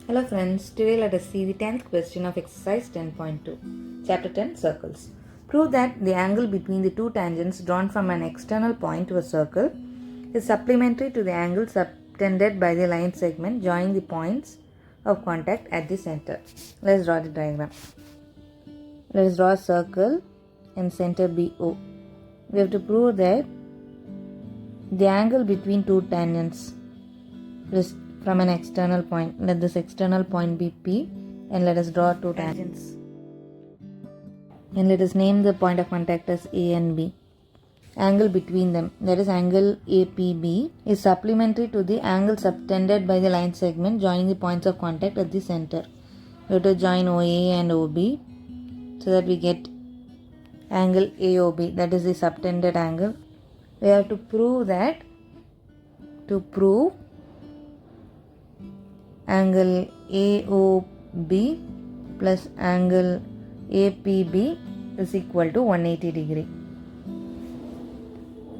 Hello friends, today let us see the 10th question of exercise 10.2. Chapter 10 Circles. Prove that the angle between the two tangents drawn from an external point to a circle is supplementary to the angle subtended by the line segment joining the points of contact at the center. Let's draw the diagram. Let us draw a circle in center BO. We have to prove that the angle between two tangents is from an external point. Let this external point be P and let us draw two tangents. And let us name the point of contact as A and B. Angle between them, that is angle APB, is supplementary to the angle subtended by the line segment joining the points of contact at the center. We have to join OA and OB so that we get angle AOB, that is the subtended angle. We have to prove that angle AOB plus angle APB is equal to 180 degree.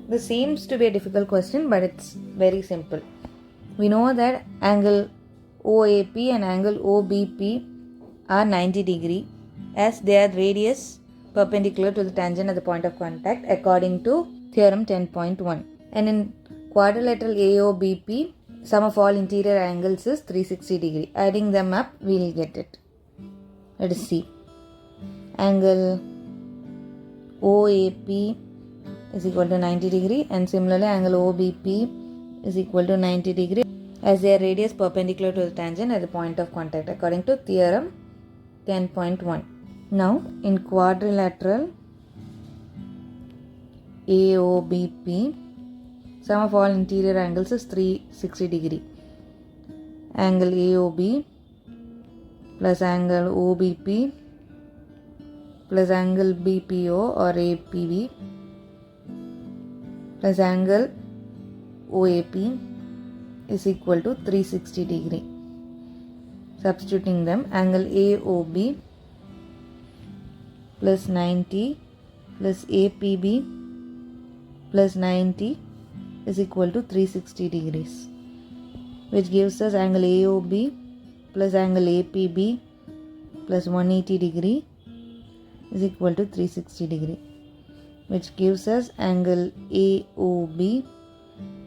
This seems to be a difficult question, but it's very simple. We know that angle OAP and angle OBP are 90 degree as they are radius perpendicular to the tangent at the point of contact according to theorem 10.1. And in quadrilateral AOBP, sum of all interior angles is 360 degree. Adding them up, we will get it. Let us see. Angle OAP is equal to 90 degree and similarly angle OBP is equal to 90 degree as their radius perpendicular to the tangent at the point of contact according to theorem 10.1. Now in quadrilateral AOBP, sum of all interior angles is 360 degree. Angle AOB plus angle OBP plus angle BPO or APB plus angle OAP is equal to 360 degree. Substituting them, angle AOB plus 90 plus APB plus 90 is equal to 360 degrees, which gives us angle AOB plus angle APB plus 180 degree is equal to 360 degree, which gives us angle AOB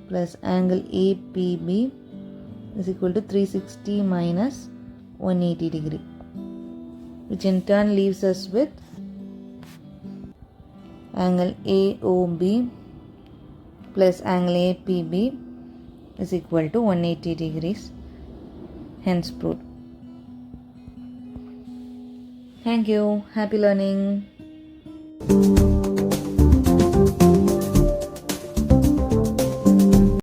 plus angle APB is equal to 360 minus 180 degree, which in turn leaves us with angle AOB plus angle APB is equal to 180 degrees, hence proved. Thank you. Happy learning.